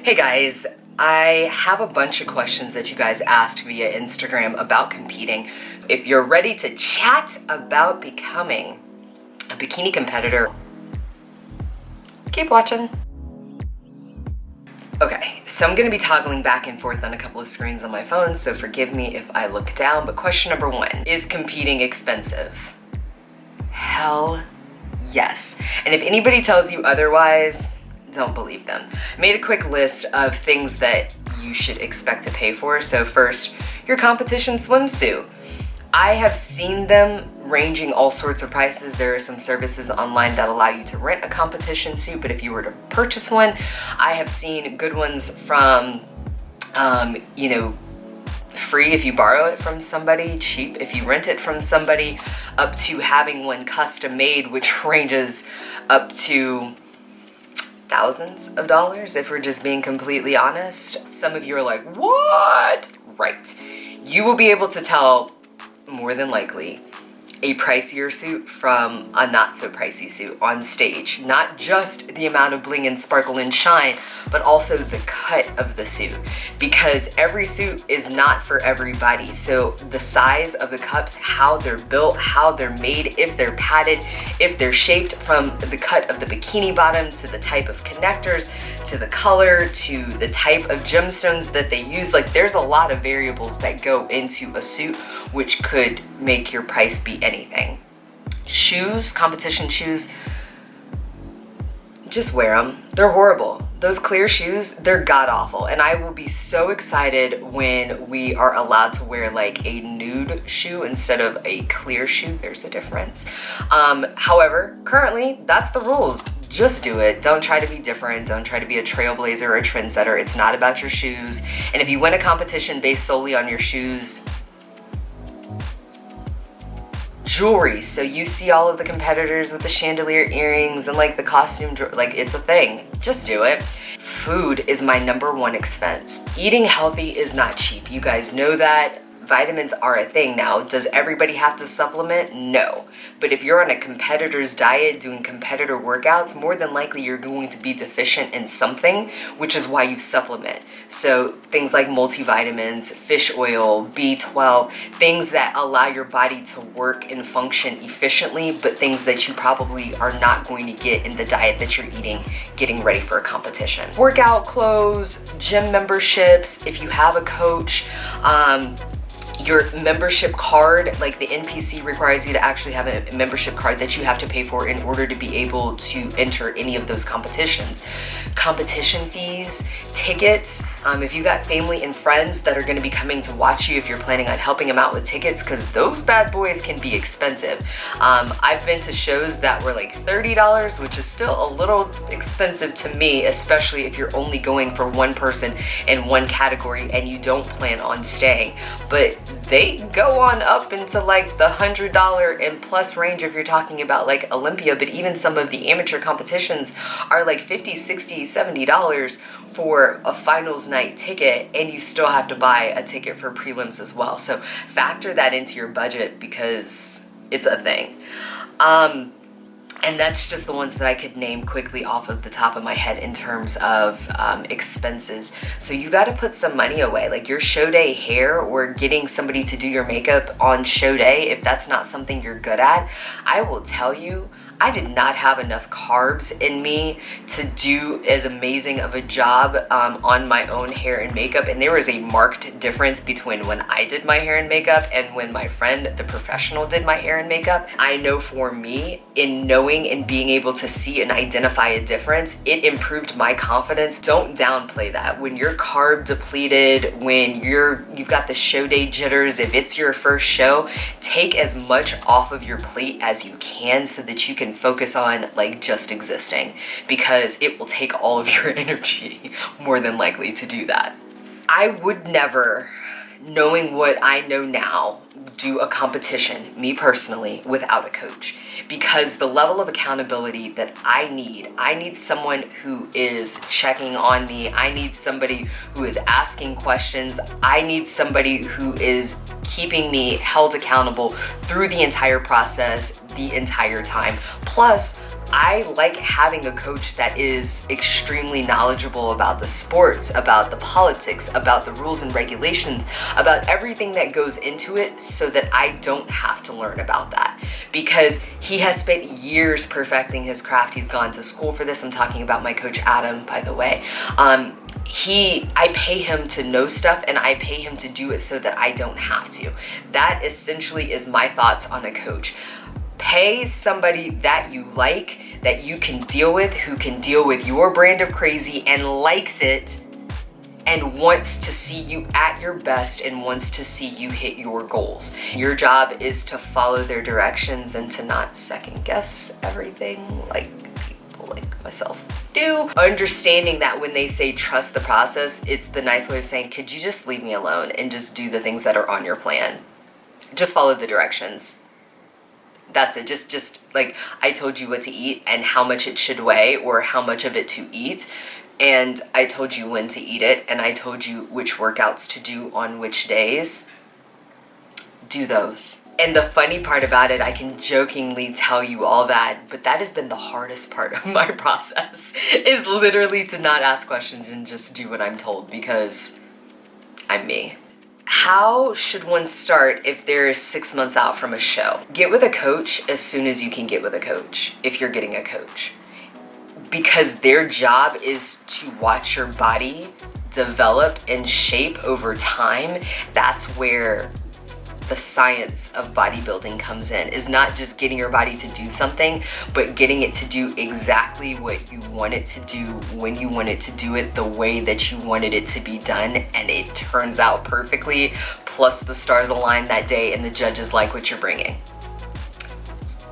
Hey guys, I have a bunch of questions that you guys asked via Instagram about competing. If you're ready to chat about becoming a bikini competitor, keep watching. Okay, so I'm gonna be toggling back and forth on a couple of screens on my phone, so forgive me if I look down, but question number one, is competing expensive? Hell yes. And if anybody tells you otherwise, don't believe them. I made a quick list of things that you should expect to pay for. So first, your competition swimsuit. I have seen them ranging all sorts of prices. There are some services online that allow you to rent a competition suit, but if you were to purchase one, I have seen good ones from, free if you borrow it from somebody, cheap if you rent it from somebody, up to having one custom made, which ranges up to thousands of dollars if we're just being completely honest. Some of you are like, what? Right. You will be able to tell, more than likely, a pricier suit from a not so pricey suit on stage. Not just the amount of bling and sparkle and shine, but also the cut of the suit. Because every suit is not for everybody. So the size of the cups, how they're built, how they're made, if they're padded, if they're shaped, from the cut of the bikini bottom to the type of connectors, to the color, to the type of gemstones that they use. Like, there's a lot of variables that go into a suit, which could make your price be anything. Shoes, competition shoes, just wear them. They're horrible. Those clear shoes, they're god-awful. And I will be so excited when we are allowed to wear like a nude shoe instead of a clear shoe. There's a difference. However, currently, that's the rules. Just do it. Don't try to be different. Don't try to be a trailblazer or a trendsetter. It's not about your shoes. And if you win a competition based solely on your shoes, jewelry, so you see all of the competitors with the chandelier earrings and like the costume, like, it's a thing. Just do it. Food is my #1 expense. Eating healthy is not cheap. You guys know that. Vitamins are a thing now. Does everybody have to supplement? No. But if you're on a competitor's diet doing competitor workouts, more than likely you're going to be deficient in something, which is why you supplement. So things like multivitamins, fish oil, B12, things that allow your body to work and function efficiently, but things that you probably are not going to get in the diet that you're eating getting ready for a competition. Workout clothes, gym memberships, if you have a coach, your membership card, like the NPC requires you to actually have a membership card that you have to pay for in order to be able to enter any of those competitions. Competition fees, tickets, if you got family and friends that are going to be coming to watch you, if you're planning on helping them out with tickets, because those bad boys can be expensive. I've been to shows that were like $30, which is still a little expensive to me, especially if you're only going for one person in one category and you don't plan on staying. But they go on up into like the $100 and plus range if you're talking about like Olympia, but even some of the amateur competitions are like $50, $60, $70 for a finals night ticket, and you still have to buy a ticket for prelims as well. So factor that into your budget because it's a thing. And that's just the ones that I could name quickly off of the top of my head in terms of expenses. So you got to put some money away, like your show day hair or getting somebody to do your makeup on show day. If that's not something you're good at, I will tell you, I did not have enough carbs in me to do as amazing of a job on my own hair and makeup. And there was a marked difference between when I did my hair and makeup and when my friend, the professional, did my hair and makeup. I know for me, in knowing and being able to see and identify a difference, it improved my confidence. Don't downplay that. When you're carb depleted, when you've got the show day jitters, if it's your first show, take as much off of your plate as you can so that you can focus on like just existing, because it will take all of your energy more than likely to do that. I would never, knowing what I know now, do a competition, me personally, without a coach, because the level of accountability that I need someone who is checking on me. I need somebody who is asking questions. I need somebody who is keeping me held accountable through the entire process, the entire time. Plus, I like having a coach that is extremely knowledgeable about the sports, about the politics, about the rules and regulations, about everything that goes into it, so that I don't have to learn about that. Because he has spent years perfecting his craft. He's gone to school for this. I'm talking about my coach Adam, by the way. I pay him to know stuff, and I pay him to do it so that I don't have to. That essentially is my thoughts on a coach. Pay somebody that you like, that you can deal with, who can deal with your brand of crazy and likes it and wants to see you at your best and wants to see you hit your goals. Your job is to follow their directions and to not second guess everything like people like myself do. Understanding that when they say trust the process, it's the nice way of saying, could you just leave me alone and just do the things that are on your plan? Just follow the directions. That's it. Just like I told you what to eat and how much it should weigh or how much of it to eat. And I told you when to eat it, and I told you which workouts to do on which days. Do those. And the funny part about it, I can jokingly tell you all that, but that has been the hardest part of my process, is literally to not ask questions and just do what I'm told, because I'm me. How should one start if they're 6 months out from a show? Get with a coach as soon as you can get with a coach, if you're getting a coach. Because their job is to watch your body develop and shape over time. That's where the science of bodybuilding comes in, is not just getting your body to do something, but getting it to do exactly what you want it to do, when you want it to do it, the way that you wanted it to be done, and it turns out perfectly, plus the stars align that day and the judges like what you're bringing.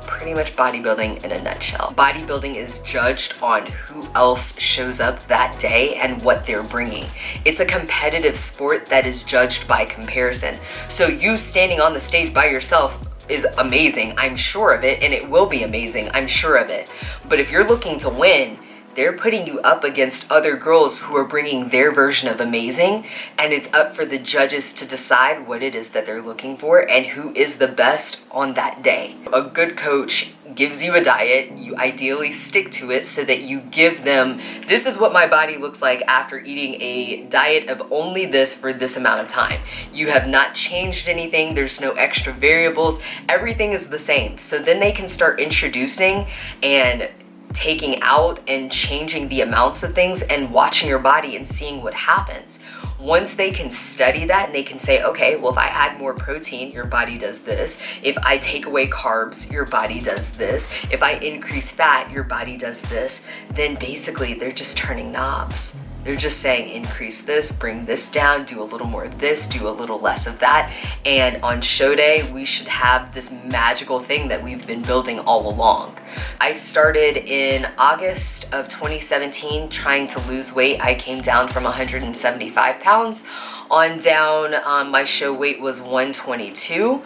Pretty much bodybuilding in a nutshell. Bodybuilding is judged on who else shows up that day and what they're bringing. It's a competitive sport that is judged by comparison. So you standing on the stage by yourself is amazing, I'm sure of it, and it will be amazing, I'm sure of it. But if you're looking to win, they're putting you up against other girls who are bringing their version of amazing, and it's up for the judges to decide what it is that they're looking for and who is the best on that day. A good coach gives you a diet, you ideally stick to it so that you give them, this is what my body looks like after eating a diet of only this for this amount of time. You have not changed anything, there's no extra variables, everything is the same. So then they can start introducing and taking out and changing the amounts of things and watching your body and seeing what happens. Once they can study that and they can say, okay, well, if I add more protein, your body does this. If I take away carbs, your body does this. If I increase fat, your body does this. Then basically they're just turning knobs. They're just saying increase this, bring this down, do a little more of this, do a little less of that. And on show day, we should have this magical thing that we've been building all along. I started in August of 2017 trying to lose weight. I came down from 175 pounds on down. My show weight was 122,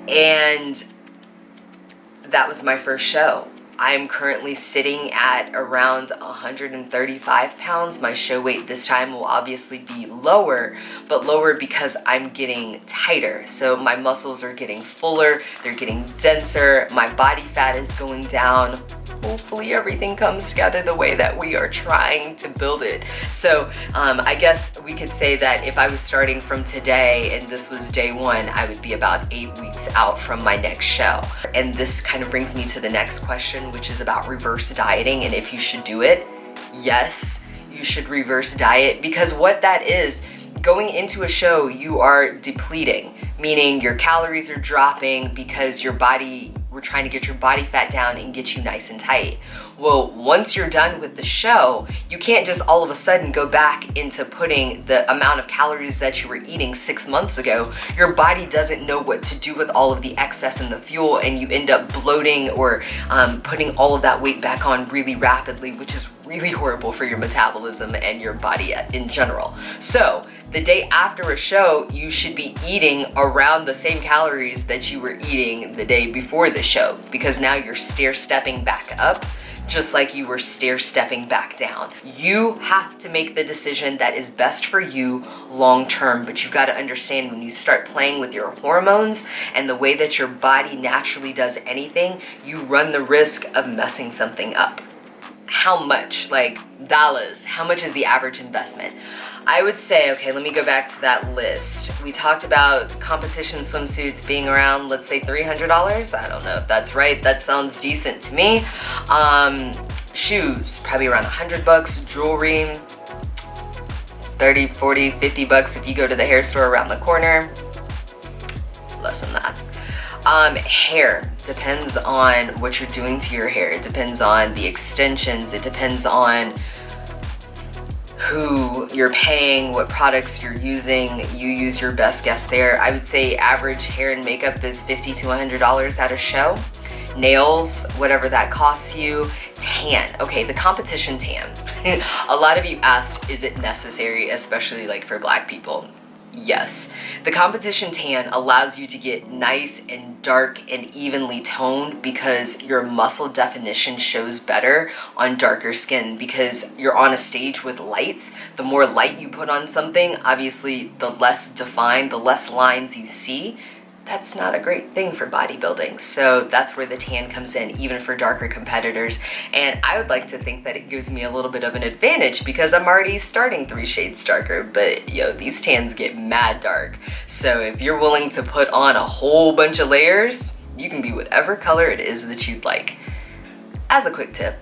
and that was my first show. I'm currently sitting at around 135 pounds. My show weight this time will obviously be lower, but lower because I'm getting tighter. So my muscles are getting fuller, they're getting denser, my body fat is going down. Hopefully everything comes together the way that we are trying to build it. So I guess we could say that if I was starting from today and this was day one, I would be about 8 weeks out from my next show. And this kind of brings me to the next question, which is about reverse dieting and if you should do it. Yes, you should reverse diet, because what that is, going into a show, you are depleting, meaning your calories are dropping because your body, we're trying to get your body fat down and get you nice and tight. Well, once you're done with the show, you can't just all of a sudden go back into putting the amount of calories that you were eating 6 months ago. Your body doesn't know what to do with all of the excess and the fuel, and you end up bloating or putting all of that weight back on really rapidly, which is really horrible for your metabolism and your body in general. So the day after a show, you should be eating around the same calories that you were eating the day before the show, because now you're stair-stepping back up just like you were stair-stepping back down. You have to make the decision that is best for you long-term, but you've got to understand when you start playing with your hormones and the way that your body naturally does anything, you run the risk of messing something up. How much, like dollars, how much is the average investment? I would say, okay, let me go back to that list. We talked about competition swimsuits being around, let's say $300. I don't know if that's right. That sounds decent to me. Shoes, probably around 100 bucks. Jewelry, 30, 40, 50 bucks if you go to the hair store around the corner. Less than that. Hair, depends on what you're doing to your hair. It depends on the extensions. It depends on who you're paying, what products you're using. You use your best guess there. I would say average hair and makeup is $50 to $100 at a show. Nails, whatever that costs you. Tan, okay, the competition tan. A lot of you asked, is it necessary, especially like for Black people? Yes. The competition tan allows you to get nice and dark and evenly toned because your muscle definition shows better on darker skin because you're on a stage with lights. The more light you put on something, obviously the less defined, the less lines you see. That's not a great thing for bodybuilding. So that's where the tan comes in, even for darker competitors. And I would like to think that it gives me a little bit of an advantage because I'm already starting 3 shades darker, but these tans get mad dark. So if you're willing to put on a whole bunch of layers, you can be whatever color it is that you'd like. As a quick tip,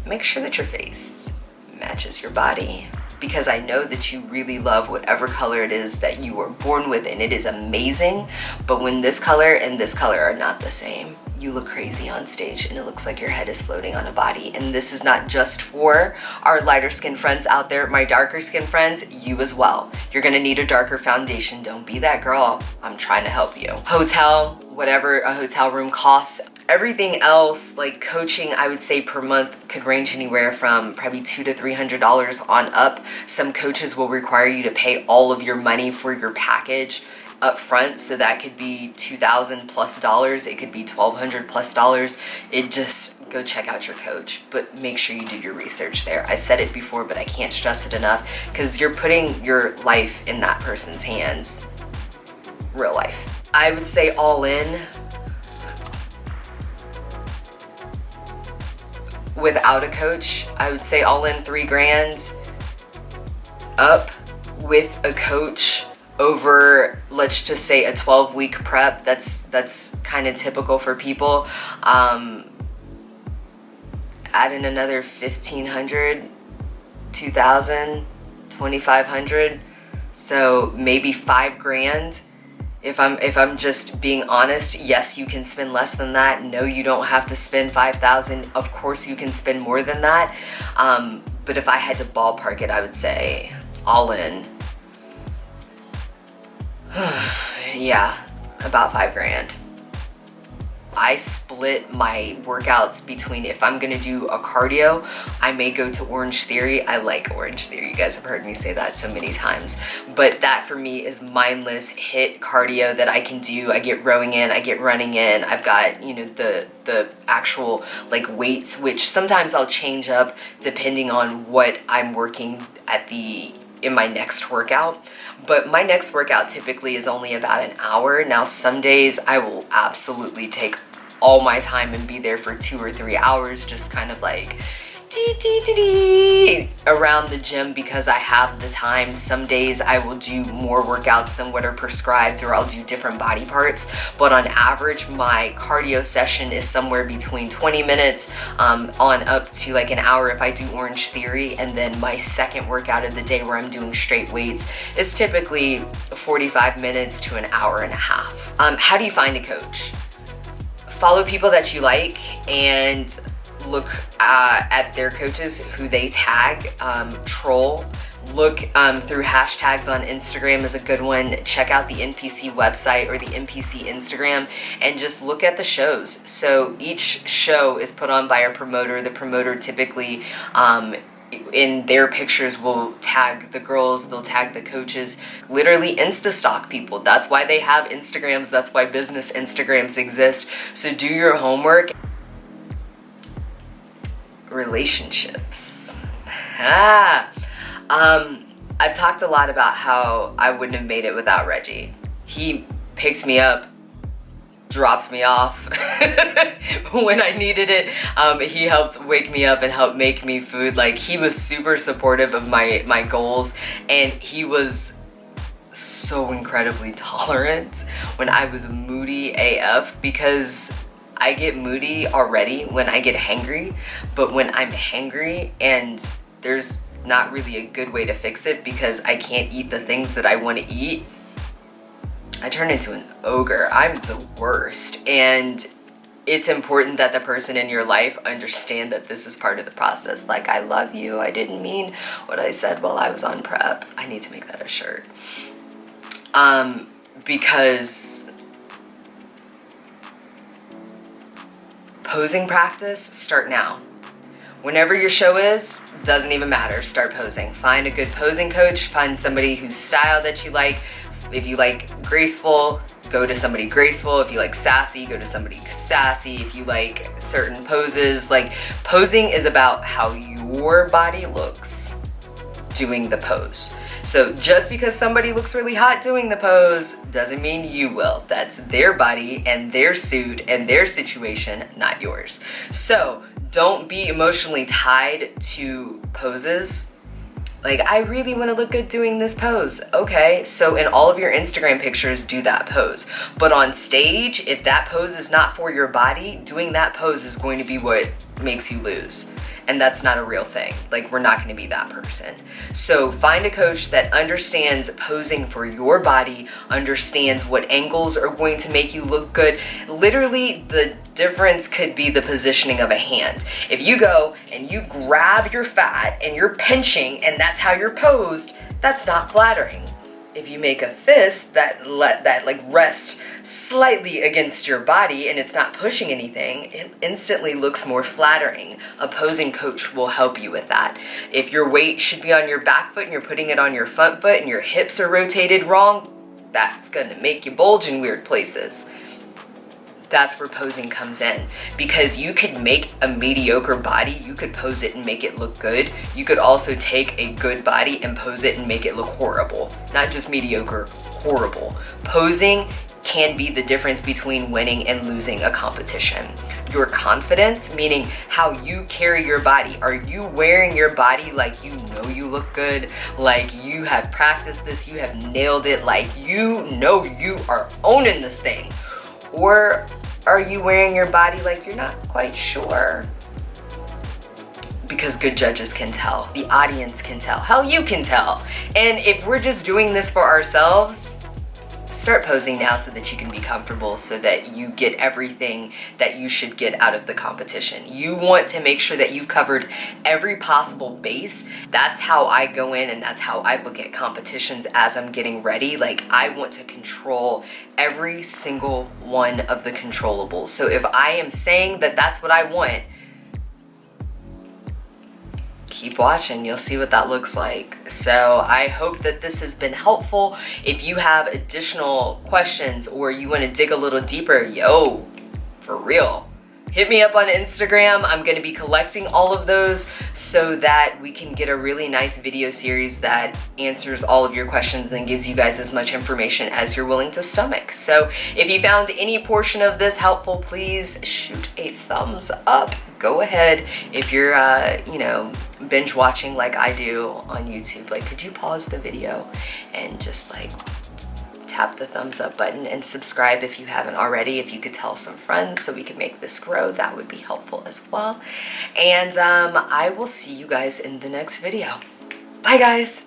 make sure that your face matches your body, because I know that you really love whatever color it is that you were born with, and it is amazing. But when this color and this color are not the same, you look crazy on stage and it looks like your head is floating on a body. And this is not just for our lighter skin friends out there, my darker skin friends, you as well. You're gonna need a darker foundation. Don't be that girl. I'm trying to help you. Hotel, whatever a hotel room costs. Everything else, like coaching, I would say per month could range anywhere from probably $200 to $300 on up. Some coaches will require you to pay all of your money for your package up front, so that could be $2,000 plus dollars. It could be $1,200 plus dollars. It just, go check out your coach, but make sure you do your research there. I said it before, but I can't stress it enough because you're putting your life in that person's hands. Real life. I would say all in, without a coach, I would say all in $3,000 up. With a coach, over, let's just say a 12-week prep. That's kind of typical for people. Add in another $1,500, $2,000, $2,500. So maybe $5,000. If I'm just being honest, yes, you can spend less than that. No, you don't have to spend $5,000. Of course, you can spend more than that. But if I had to ballpark it, I would say all in, yeah, about $5,000. I split my workouts between, if I'm gonna do a cardio, I may go to Orange Theory. I like Orange Theory. You guys have heard me say that so many times. But that for me is mindless HIIT cardio that I can do. I get rowing in, I get running in. I've got, the actual like weights, which sometimes I'll change up depending on what I'm working at in my next workout. But my next workout typically is only about an hour. Now, some days I will absolutely take all my time and be there for 2 or 3 hours, just kind of like around the gym because I have the time. Some days I will do more workouts than what are prescribed, or I'll do different body parts. But on average, my cardio session is somewhere between 20 minutes on up to like an hour if I do Orange Theory. And then my second workout of the day, where I'm doing straight weights, is typically 45 minutes to an hour and a half. How do you find a coach? Follow people that you like and look at their coaches, who they tag, troll. Look through hashtags on Instagram is a good one. Check out the NPC website or the NPC Instagram and just look at the shows. So each show is put on by a promoter. The promoter typically in their pictures will tag the girls, they'll tag the coaches, literally Insta stock people. That's why they have Instagrams. That's why business Instagrams exist. So do your homework. relationships. I've talked a lot about how I wouldn't have made it without Reggie. He picked me up, dropped me off when I needed it. He helped wake me up and helped make me food. Like, he was super supportive of my goals, and he was so incredibly tolerant when I was moody AF, because I get moody already when I get hangry, but when I'm hangry and there's not really a good way to fix it because I can't eat the things that I want to eat, I turn into an ogre. I'm the worst. And it's important that the person in your life understand that this is part of the process. Like, I love you. I didn't mean what I said while I was on prep. I need to make that a shirt. Because posing practice, start now. Whenever your show is, doesn't even matter, start posing. Find a good posing coach, find somebody whose style that you like. If you like graceful, go to somebody graceful. If you like sassy, go to somebody sassy. If you like certain poses, like, posing is about how your body looks doing the pose. So just because somebody looks really hot doing the pose doesn't mean you will. That's their body and their suit and their situation, not yours. So don't be emotionally tied to poses. Like, I really want to look good doing this pose. Okay, so in all of your Instagram pictures, do that pose. But on stage, if that pose is not for your body, doing that pose is going to be what makes you lose. And that's not a real thing. Like, we're not going to be that person. So find a coach that understands posing for your body, understands what angles are going to make you look good. Literally, the difference could be the positioning of a hand. If you go and you grab your fat and you're pinching and that's how you're posed, that's not flattering. If you make a fist that like rest slightly against your body and it's not pushing anything, it instantly looks more flattering. A posing coach will help you with that. If your weight should be on your back foot and you're putting it on your front foot and your hips are rotated wrong, that's gonna make you bulge in weird places. That's where posing comes in, because you could make a mediocre body, you could pose it and make it look good. You could also take a good body and pose it and make it look horrible. Not just mediocre, horrible. Posing can be the difference between winning and losing a competition. Your confidence, meaning how you carry your body. Are you wearing your body like you know you look good, like you have practiced this, you have nailed it, like you know you are owning this thing? Or are you wearing your body like you're not quite sure? Because good judges can tell, the audience can tell, hell, you can tell. And if we're just doing this for ourselves, start posing now so that you can be comfortable, so that you get everything that you should get out of the competition. You want to make sure that you've covered every possible base. That's how I go in, and that's how I look at competitions as I'm getting ready. Like, I want to control every single one of the controllables. So if I am saying that that's what I want, keep watching, you'll see what that looks like. So I hope that this has been helpful. If you have additional questions or you want to dig a little deeper, yo, for real, hit me up on Instagram. I'm going to be collecting all of those so that we can get a really nice video series that answers all of your questions and gives you guys as much information as you're willing to stomach. So if you found any portion of this helpful, please shoot a thumbs up. Go ahead. If you're, binge watching like I do on YouTube, like, could you pause the video and just like tap the thumbs up button and subscribe if you haven't already. If you could tell some friends so we can make this grow, that would be helpful as well. And I will see you guys in the next video. Bye, guys.